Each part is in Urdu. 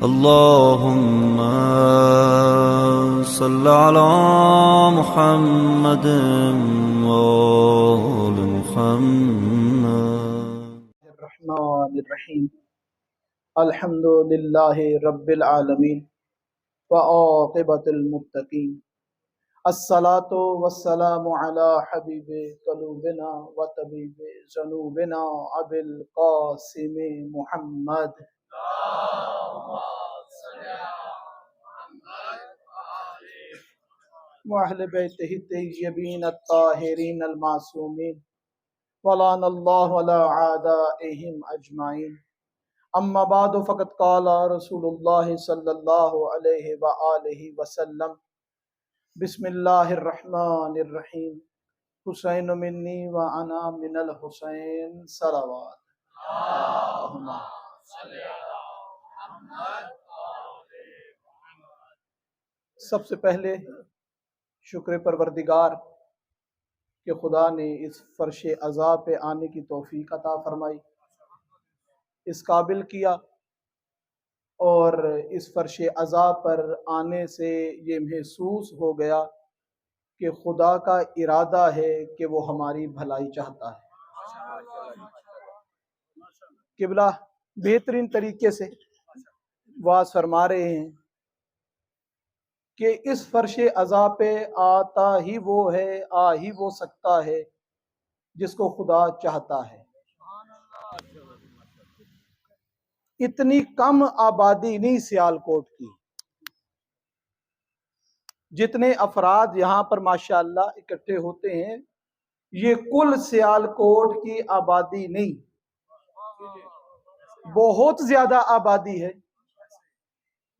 اللهم صل على محمد وآل محمد. الرحمن الرحیم. الحمد للہ رب العالمین وعاقبۃ المتقین. الصلاۃ والسلام علی حبیب قلوبنا وطبیب ذنوبنا ابی القاسم محمد. وأہل بیتہ الطیبین الطاہرین المعصومین ولعن اللہ علی اعدائہم اجمعین. اما بعد فقد قال رسول اللہ صلی اللہ علیہ وآلہ وسلم بسم اللہ الرحمن الرحیم. حسین منی وانا من الحسین صلوات. اللہم سب سے پہلے شکر پروردگار کہ خدا نے اس فرش عزا پہ آنے کی توفیق عطا فرمائی، اس قابل کیا، اور اس فرش عزا پر آنے سے یہ محسوس ہو گیا کہ خدا کا ارادہ ہے کہ وہ ہماری بھلائی چاہتا ہے. قبلہ بہترین طریقے سے واضح فرما رہے ہیں کہ اس فرش عزا پہ آتا ہی وہ ہے، آ ہی وہ سکتا ہے جس کو خدا چاہتا ہے. اتنی کم آبادی نہیں سیالکوٹ کی، جتنے افراد یہاں پر ماشاءاللہ اکٹھے ہوتے ہیں یہ کل سیالکوٹ کی آبادی نہیں، بہت زیادہ آبادی ہے.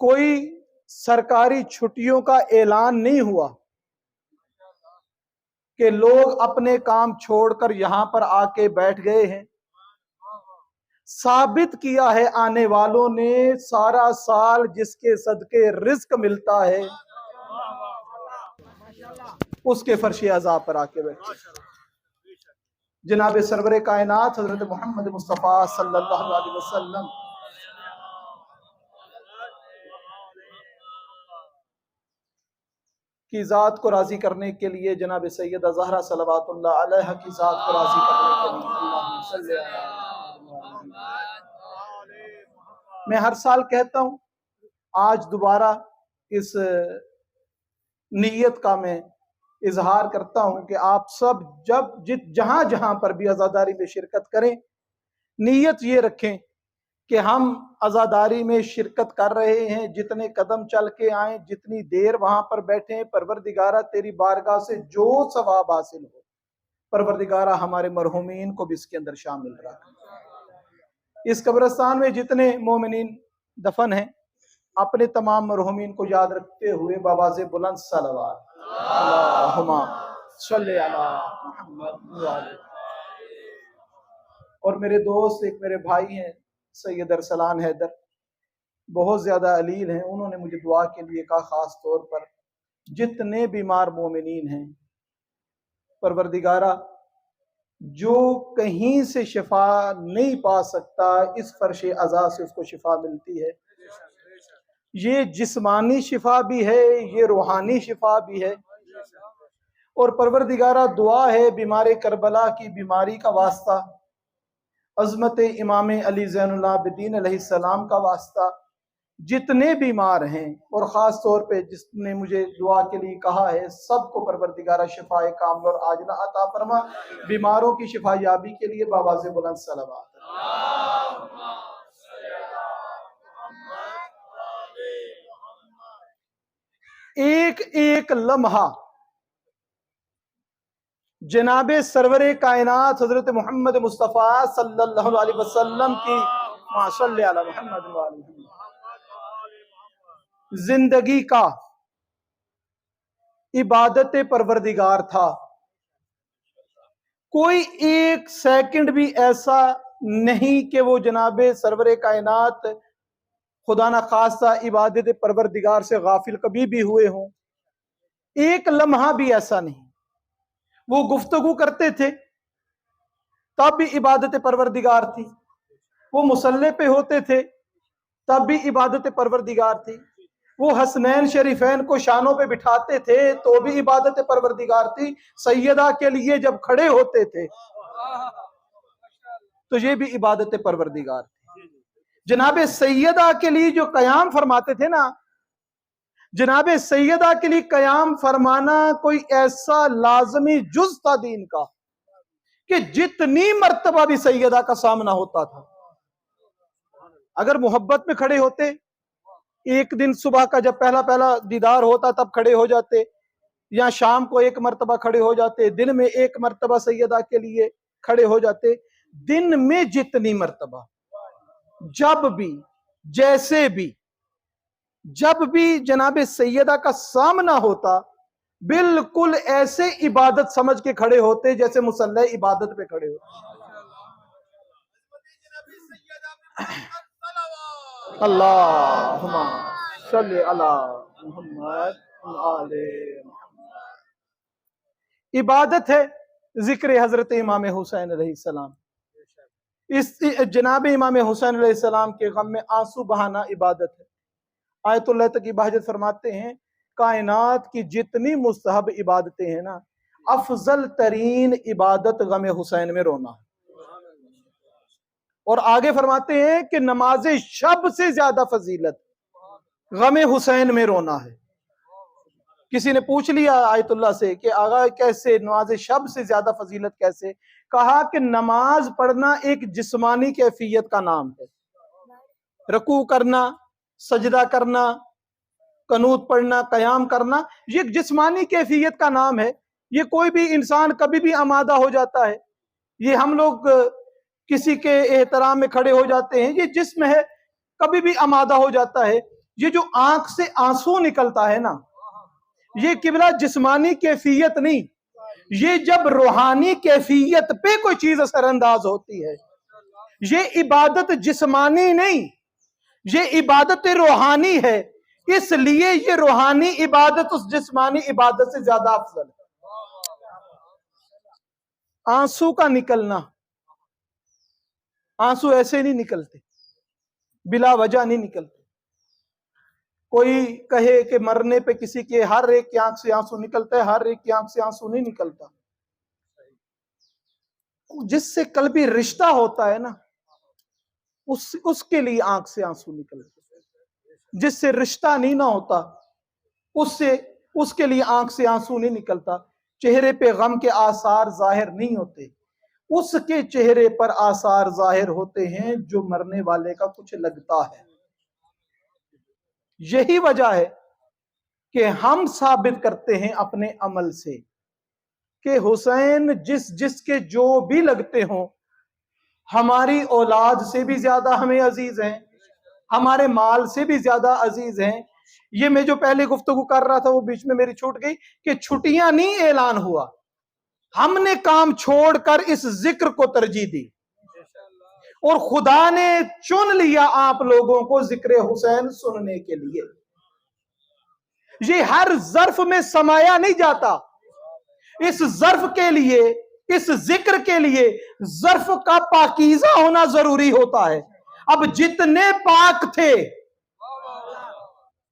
کوئی سرکاری چھٹیوں کا اعلان نہیں ہوا کہ لوگ اپنے کام چھوڑ کر یہاں پر آ کے بیٹھ گئے ہیں. ثابت کیا ہے آنے والوں نے سارا سال جس کے صدقے رزق ملتا ہے اس کے فرش عزا پر آ کے بیٹھے. جناب سرور کائنات حضرت محمد مصطفیٰ صلی اللہ علیہ وسلم کی ذات کو راضی کرنے کے لیے، جناب سیدہ زہرا صلوات اللہ علیہ کی ذات کو راضی کرنے کے لیے اللہم صلی علی محمد. میں ہر سال کہتا ہوں، آج دوبارہ اس نیت کا میں اظہار کرتا ہوں کہ آپ سب جہاں جہاں پر بھی عزاداری میں شرکت کریں، نیت یہ رکھیں کہ ہم عزاداری میں شرکت کر رہے ہیں، جتنے قدم چل کے آئیں، جتنی دیر وہاں پر بیٹھیں، پروردگارہ تیری بارگاہ سے جو ثواب حاصل ہو پروردگارہ ہمارے مرحومین کو بھی اس کے اندر شامل رکھ. اس قبرستان میں جتنے مومنین دفن ہیں اپنے تمام مرحومین کو یاد رکھتے ہوئے بآواز بلند صلوات اللہم صلی علی محمد وعلی. اور میرے دوست، ایک میرے بھائی ہیں سید ارسلان حیدر، بہت زیادہ علیل ہیں، انہوں نے مجھے دعا کے لیے کہا خاص طور پر جتنے بیمار مومنین ہیں پروردگارہ جو کہیں سے شفا نہیں پا سکتا اس فرش عزا سے اس کو شفا ملتی ہے. یہ جسمانی شفا بھی ہے، یہ روحانی شفا بھی ہے. اور پروردگارہ دعا ہے بیمار کربلا کی بیماری کا واسطہ، عظمت امام علی زین العابدین علیہ السلام کا واسطہ، جتنے بیمار ہیں اور خاص طور پہ جس نے مجھے دعا کے لیے کہا ہے سب کو پروردگارہ شفا کاملہ اور عاجلہ عطا فرما. بیماروں کی شفا یابی کے لیے بآواز بلند صلوات. ایک ایک لمحہ جناب سرور کائنات حضرت محمد مصطفیٰ صلی اللہ علیہ وسلم کی صلی علی محمد وعلی زندگی کا عبادت پروردگار تھا. کوئی ایک سیکنڈ بھی ایسا نہیں کہ وہ جناب سرور کائنات خدا نہ خواستہ عبادت پروردگار سے غافل کبھی بھی ہوئے ہوں. ایک لمحہ بھی ایسا نہیں. وہ گفتگو کرتے تھے تب بھی عبادت پروردگار تھی، وہ مصلی پہ ہوتے تھے تب بھی عبادت پروردگار تھی. وہ حسنین شریفین کو شانوں پہ بٹھاتے تھے تو بھی عبادت پروردگار تھی. سیدہ کے لیے جب کھڑے ہوتے تھے تو یہ بھی عبادت پروردگار تھی. جناب سیدہ کے لیے جو قیام فرماتے تھے نا، جناب سیدہ کے لیے قیام فرمانا کوئی ایسا لازمی جز تھا دین کا کہ جتنی مرتبہ بھی سیدہ کا سامنا ہوتا تھا، اگر محبت میں کھڑے ہوتے، ایک دن صبح کا جب پہلا دیدار ہوتا تب کھڑے ہو جاتے، یا شام کو ایک مرتبہ کھڑے ہو جاتے، دن میں ایک مرتبہ سیدہ کے لیے کھڑے ہو جاتے. دن میں جتنی مرتبہ، جب بھی، جیسے بھی، جب بھی جناب سیدہ کا سامنا ہوتا، بالکل ایسے عبادت سمجھ کے کھڑے ہوتے جیسے مصلی عبادت پہ کھڑے ہوتے. اللہم صلی علی محمد وعلی محمد. عبادت ہے ذکر حضرت امام حسین علیہ السلام. اس جناب امام حسین علیہ السلام کے غم میں آنسو بہانا عبادت ہے. آیت اللہ تقی بہجت فرماتے ہیں کائنات کی جتنی مستحب عبادتیں ہیں نا، افضل ترین عبادت غم حسین میں رونا ہے. اور آگے فرماتے ہیں کہ نماز شب سے زیادہ فضیلت غم حسین میں رونا ہے. کسی نے پوچھ لیا آیت اللہ سے کہ آقا کیسے نماز شب سے زیادہ فضیلت کیسے؟ کہا کہ نماز پڑھنا ایک جسمانی کیفیت کا نام ہے. رکوع کرنا، سجدہ کرنا، قنوت پڑھنا، قیام کرنا، یہ ایک جسمانی کیفیت کا نام ہے. یہ کوئی بھی انسان کبھی بھی آمادہ ہو جاتا ہے. یہ ہم لوگ کسی کے احترام میں کھڑے ہو جاتے ہیں، یہ جسم ہے، کبھی بھی آمادہ ہو جاتا ہے. یہ جو آنکھ سے آنسو نکلتا ہے نا، یہ قبلہ جسمانی کیفیت نہیں، یہ جب روحانی کیفیت پہ کوئی چیز اثر انداز ہوتی ہے. یہ عبادت جسمانی نہیں، یہ عبادت روحانی ہے. اس لیے یہ روحانی عبادت اس جسمانی عبادت سے زیادہ افضل ہے. آنسو کا نکلنا، آنسو ایسے نہیں نکلتے، بلا وجہ نہیں نکلتے. کوئی کہے کہ مرنے پہ کسی کے ہر ایک کی آنکھ سے آنسو نکلتا ہے، ہر ایک کی آنکھ سے آنسو نہیں نکلتا. جس سے قلبی رشتہ ہوتا ہے نا، اس کے لیے آنکھ سے آنسو نکلتے. جس سے رشتہ نہیں نہ ہوتا، اس کے لیے آنکھ سے آنسو نہیں نکلتا. چہرے پہ غم کے آثار ظاہر نہیں ہوتے، اس کے چہرے پر آثار ظاہر ہوتے ہیں جو مرنے والے کا کچھ لگتا ہے. یہی وجہ ہے کہ ہم ثابت کرتے ہیں اپنے عمل سے کہ حسین جس کے جو بھی لگتے ہوں، ہماری اولاد سے بھی زیادہ ہمیں عزیز ہیں، ہمارے مال سے بھی زیادہ عزیز ہیں. یہ میں جو پہلے گفتگو کر رہا تھا وہ بیچ میں میری چھوٹ گئی کہ چھٹیاں نہیں اعلان ہوا، ہم نے کام چھوڑ کر اس ذکر کو ترجیح دی اور خدا نے چن لیا آپ لوگوں کو ذکر حسین سننے کے لیے. یہ ہر ظرف میں سمایا نہیں جاتا. اس ظرف کے لیے، اس ذکر کے لیے ظرف کا پاکیزہ ہونا ضروری ہوتا ہے. اب جتنے پاک تھے،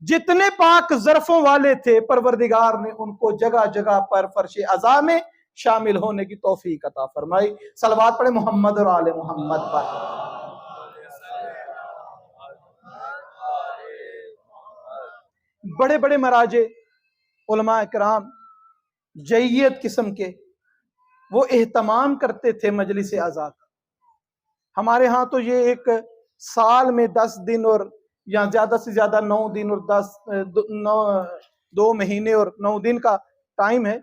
جتنے پاک ظرفوں والے تھے، پروردگار نے ان کو جگہ جگہ پر فرش عزا میں شامل ہونے کی توفیق عطا فرمائی. صلوات پڑھے محمد اور آل محمد پر. بڑے بڑے مراجع علماء کرام جید قسم کے وہ اہتمام کرتے تھے مجلس عزا کا. ہمارے ہاں تو یہ ایک سال میں 10 دن اور یا زیادہ سے زیادہ 9 دن اور 2 مہینے اور 9 دن کا ٹائم ہے.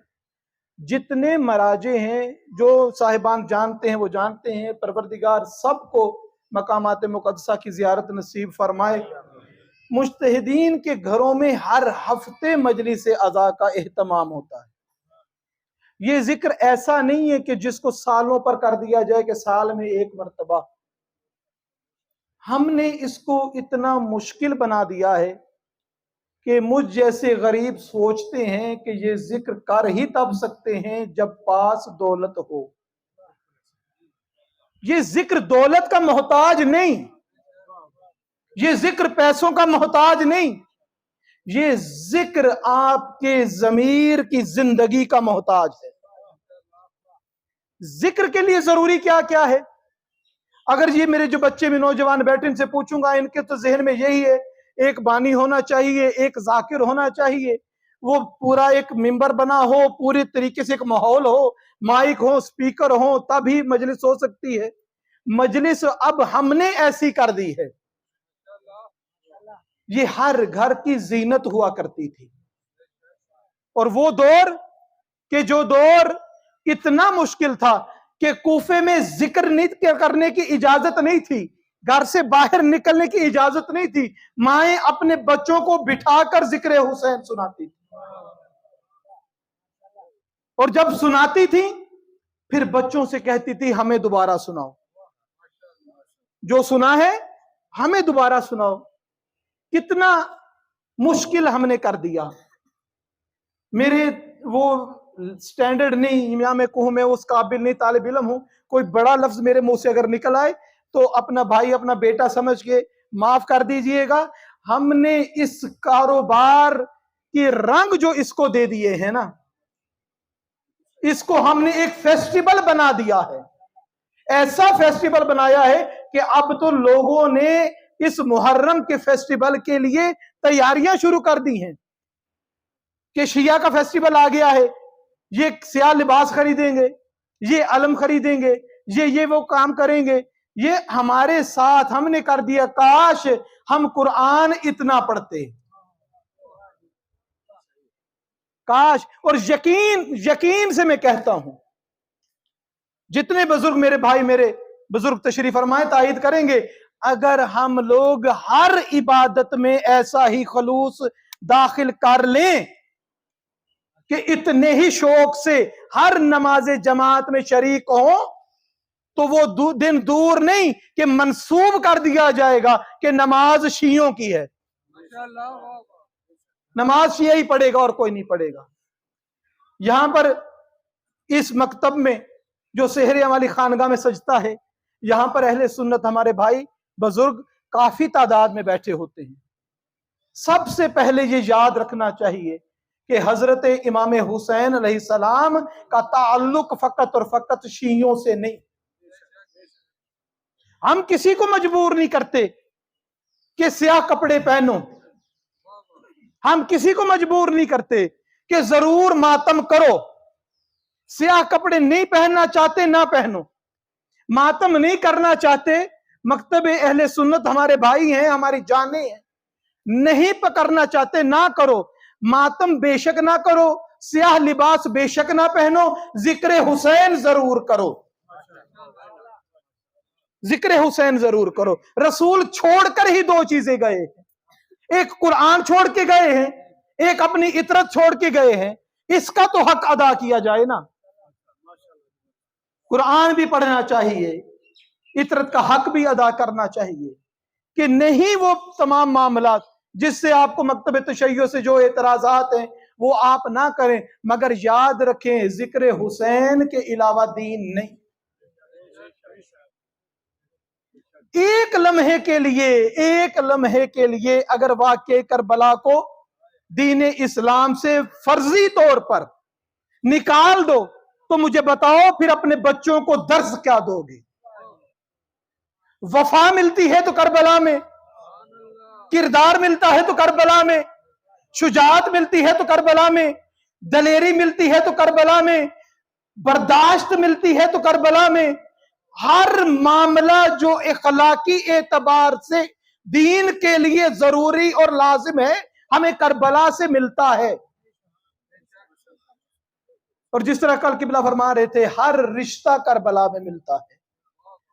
جتنے مراجع ہیں، جو صاحبان جانتے ہیں وہ جانتے ہیں. پروردگار سب کو مقامات مقدسہ کی زیارت نصیب فرمائے. مجتہدین کے گھروں میں ہر ہفتے مجلس عزا کا اہتمام ہوتا ہے. یہ ذکر ایسا نہیں ہے کہ جس کو سالوں پر کر دیا جائے کہ سال میں ایک مرتبہ. ہم نے اس کو اتنا مشکل بنا دیا ہے کہ مجھ جیسے غریب سوچتے ہیں کہ یہ ذکر کر ہی تب سکتے ہیں جب پاس دولت ہو. یہ ذکر دولت کا محتاج نہیں. یہ ذکر پیسوں کا محتاج نہیں، یہ ذکر آپ کے ضمیر کی زندگی کا محتاج ہے۔ ذکر کے لیے ضروری کیا کیا ہے؟ اگر یہ میرے جو بچے میں نوجوان بیٹھے ان سے پوچھوں گا، ان کے تو ذہن میں یہی ہے، ایک بانی ہونا چاہیے، ایک ذاکر ہونا چاہیے، وہ پورا ایک ممبر بنا ہو، پوری طریقے سے ایک ماحول ہو، مائک ہو، سپیکر ہو، تب ہی مجلس ہو سکتی ہے۔ مجلس اب ہم نے ایسی کر دی ہے، یہ ہر گھر کی زینت ہوا کرتی تھی، اور وہ دور کہ جو دور اتنا مشکل تھا کہ کوفے میں ذکر نہیں کرنے کی اجازت نہیں تھی، گھر سے باہر نکلنے کی اجازت نہیں تھی، مائیں اپنے بچوں کو بٹھا کر ذکر حسین سناتی تھی، اور جب سناتی تھی پھر بچوں سے کہتی تھی ہمیں دوبارہ سناؤ، جو سنا ہے ہمیں دوبارہ سناؤ۔ کتنا مشکل ہم نے کر دیا۔ میرے وہ سٹینڈرڈ نہیں، یا میں کہوں میں اس قابل نہیں، طالب علم ہوں، کوئی بڑا لفظ میرے منہ سے اگر نکل آئے تو اپنا بھائی اپنا بیٹا سمجھ کے معاف کر دیجئے گا۔ ہم نے اس کاروبار کی رنگ جو اس کو دے دیے ہیں نا، اس کو ہم نے ایک فیسٹیول بنا دیا ہے، ایسا فیسٹیول بنایا ہے کہ اب تو لوگوں نے اس محرم کے فیسٹیول کے لیے تیاریاں شروع کر دی ہیں کہ شیعہ کا فیسٹیول آ گیا ہے، یہ سیاہ لباس خریدیں گے، یہ علم خریدیں گے، یہ وہ کام کریں گے۔ یہ ہمارے ساتھ ہم نے کر دیا۔ کاش ہم قرآن اتنا پڑھتے، کاش۔ اور یقین سے میں کہتا ہوں، جتنے بزرگ میرے بھائی میرے بزرگ تشریف فرمائے تائید کریں گے، اگر ہم لوگ ہر عبادت میں ایسا ہی خلوص داخل کر لیں کہ اتنے ہی شوق سے ہر نماز جماعت میں شریک ہوں، تو وہ دن دور نہیں کہ منسوب کر دیا جائے گا کہ نماز شیعوں کی ہے، نماز شیعہ ہی پڑھے گا اور کوئی نہیں پڑھے گا۔ یہاں پر اس مکتب میں جو سحریہ والی خانگاہ میں سجتا ہے، یہاں پر اہل سنت ہمارے بھائی بزرگ کافی تعداد میں بیٹھے ہوتے ہیں۔ سب سے پہلے یہ یاد رکھنا چاہیے کہ حضرت امام حسین علیہ السلام کا تعلق فقط اور فقط شیعوں سے نہیں۔ ہم کسی کو مجبور نہیں کرتے کہ سیاہ کپڑے پہنو، ہم کسی کو مجبور نہیں کرتے کہ ضرور ماتم کرو۔ سیاہ کپڑے نہیں پہننا چاہتے نہ پہنو، ماتم نہیں کرنا چاہتے، مکتب اہل سنت ہمارے بھائی ہیں، ہماری جانیں ہیں، نہیں پکڑنا چاہتے نہ کرو، ماتم بے شک نہ کرو، سیاہ لباس بے شک نہ پہنو، ذکر حسین ضرور کرو، ذکر حسین ضرور کرو۔ رسول چھوڑ کر ہی دو چیزیں گئے ہیں، ایک قرآن چھوڑ کے گئے ہیں، ایک اپنی عطرت چھوڑ کے گئے ہیں، اس کا تو حق ادا کیا جائے نا۔ قرآن بھی پڑھنا چاہیے، عطرت کا حق بھی ادا کرنا چاہیے، کہ نہیں وہ تمام معاملات جس سے آپ کو مکتب تشیع سے جو اعتراضات ہیں وہ آپ نہ کریں، مگر یاد رکھیں ذکر حسین کے علاوہ دین نہیں۔ ایک لمحے کے لیے اگر واقعہ کربلا کو دین اسلام سے فرضی طور پر نکال دو تو مجھے بتاؤ پھر اپنے بچوں کو درس کیا دو گے؟ وفا ملتی ہے تو کربلا میں، کردار ملتا ہے تو کربلا میں، شجاعت ملتی ہے تو کربلا میں، دلیری ملتی ہے تو کربلا میں، برداشت ملتی ہے تو کربلا میں۔ ہر معاملہ جو اخلاقی اعتبار سے دین کے لیے ضروری اور لازم ہے ہمیں کربلا سے ملتا ہے۔ اور جس طرح کل قبلہ فرما رہے تھے، ہر رشتہ کربلا میں ملتا ہے،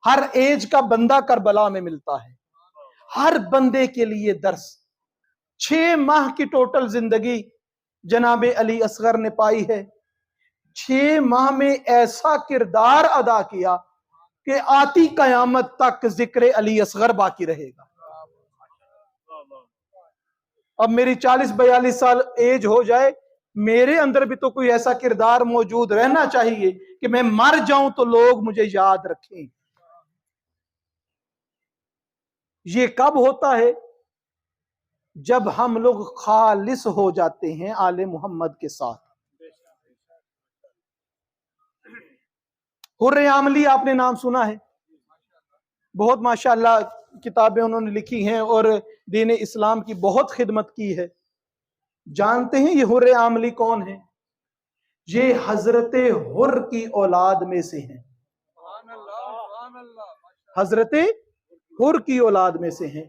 ہر ایج کا بندہ کربلا میں ملتا ہے، ہر بندے کے لیے درس۔ 6 ماہ کی ٹوٹل زندگی جناب علی اصغر نے پائی ہے، 6 ماہ میں ایسا کردار ادا کیا کہ آتی قیامت تک ذکر علی اصغر باقی رہے گا۔ اب میری 40-42 سال ایج ہو جائے، میرے اندر بھی تو کوئی ایسا کردار موجود رہنا چاہیے کہ میں مر جاؤں تو لوگ مجھے یاد رکھیں۔ یہ کب ہوتا ہے؟ جب ہم لوگ خالص ہو جاتے ہیں آل محمد کے ساتھ۔ حر عاملی آپ نے نام سنا ہے، بہت ماشاءاللہ کتابیں انہوں نے لکھی ہیں اور دین اسلام کی بہت خدمت کی ہے۔ جانتے ہیں یہ حر عاملی کون ہیں؟ یہ حضرت حر کی اولاد میں سے ہیں، حضرت حر کی اولاد میں سے ہیں۔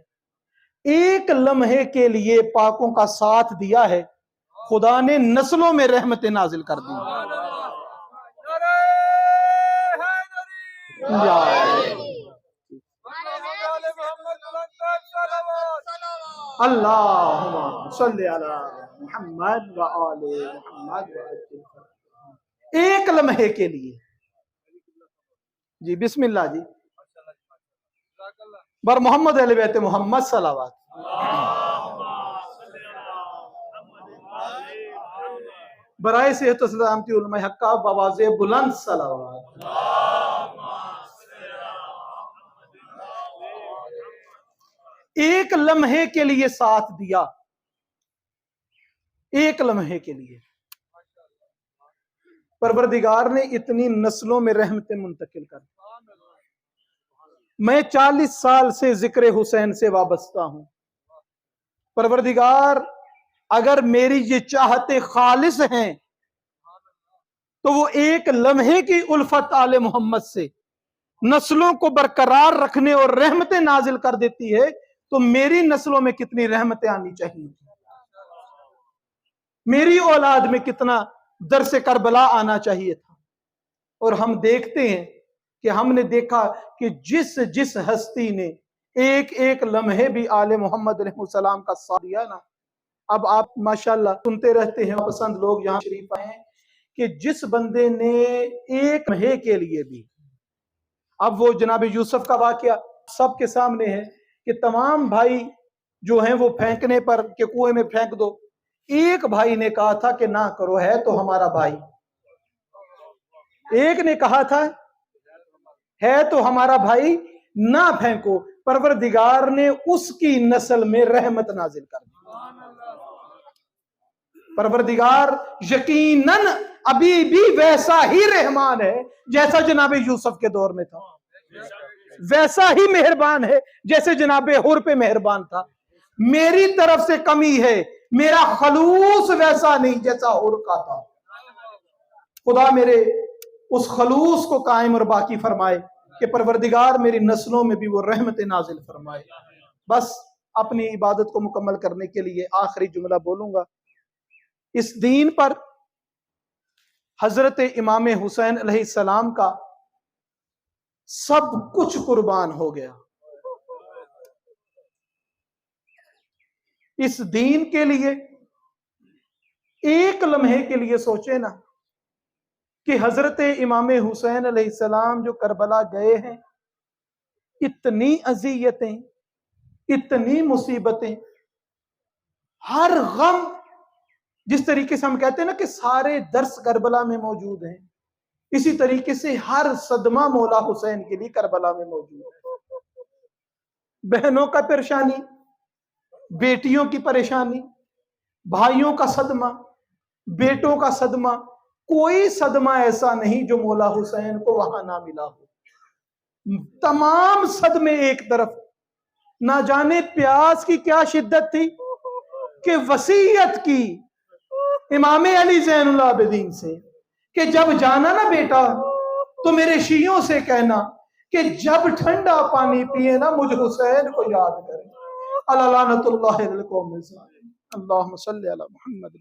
ایک لمحے کے لیے پاکوں کا ساتھ دیا ہے، خدا نے نسلوں میں رحمت نازل کر دی۔ اللہم صلی علی محمد و آل محمد ایک لمحے کے لیے۔ جی بسم اللہ جی، بر محمد اہل بیت محمد صلوات۔ برائے صحت و سلامتی علماء حقہ بآواز بلند صلوات۔ ایک لمحے کے لیے ساتھ دیا، ایک لمحے کے لیے پروردگار نے اتنی نسلوں میں رحمتیں منتقل کر دی۔ میں 40 سال سے ذکر حسین سے وابستہ ہوں۔ پروردگار اگر میری یہ چاہتے خالص ہیں تو وہ ایک لمحے کی الفت آل محمد سے نسلوں کو برقرار رکھنے اور رحمتیں نازل کر دیتی ہے، تو میری نسلوں میں کتنی رحمتیں آنی چاہیے، میری اولاد میں کتنا درس کربلا آنا چاہیے تھا۔ اور ہم دیکھتے ہیں کہ ہم نے دیکھا کہ جس ہستی نے ایک ایک لمحے بھی آل محمد علیہ السلام کا ساتھ دیا نا، اب آپ ماشاءاللہ سنتے رہتے ہیں، پسند لوگ یہاں شریف آئے ہیں، کہ جس بندے نے ایک لمحے کے لیے بھی، اب وہ جناب یوسف کا واقعہ سب کے سامنے ہے کہ تمام بھائی جو ہیں وہ پھینکنے پر کہ کنویں میں پھینک دو، ایک بھائی نے کہا تھا کہ نہ کرو، ہے تو ہمارا بھائی۔ ایک نے کہا تھا ہے تو ہمارا بھائی، نہ پھینکو۔ پروردگار نے اس کی نسل میں رحمت نازل کر دی۔ پروردگار یقیناً ابھی بھی ویسا ہی رحمان ہے جیسا جناب یوسف کے دور میں تھا، ویسا ہی مہربان ہے جیسے جناب حر پہ مہربان تھا۔ میری طرف سے کمی ہے، میرا خلوص ویسا نہیں جیسا حر کا تھا۔ خدا میرے اس خلوص کو قائم اور باقی فرمائے کہ پروردگار میری نسلوں میں بھی وہ رحمت نازل فرمائے۔ بس اپنی عبادت کو مکمل کرنے کے لیے آخری جملہ بولوں گا۔ اس دین پر حضرت امام حسین علیہ السلام کا سب کچھ قربان ہو گیا۔ اس دین کے لیے ایک لمحے کے لیے سوچے نا کہ حضرت امام حسین علیہ السلام جو کربلا گئے ہیں، اتنی اذیتیں، اتنی مصیبتیں، ہر غم، جس طریقے سے ہم کہتے ہیں نا کہ سارے درس کربلا میں موجود ہیں، اسی طریقے سے ہر صدمہ مولا حسین کے لیے کربلا میں موجود ہے۔ بہنوں کا پریشانی، بیٹیوں کی پریشانی، بھائیوں کا صدمہ، بیٹوں کا صدمہ، کوئی صدمہ ایسا نہیں جو مولا حسین کو وہاں نہ ملا ہو۔ تمام صدمے ایک طرف، نہ جانے پیاس کی کیا شدت تھی کہ وصیت کی امام علی زین العابدین سے کہ جب جانا نا بیٹا تو میرے شیعوں سے کہنا کہ جب ٹھنڈا پانی پیے نا مجھ حسین کو یاد کریں۔ اللہ لعنت اللہ علیہ القوم الظالمین۔ اللہم صلی علی محمد۔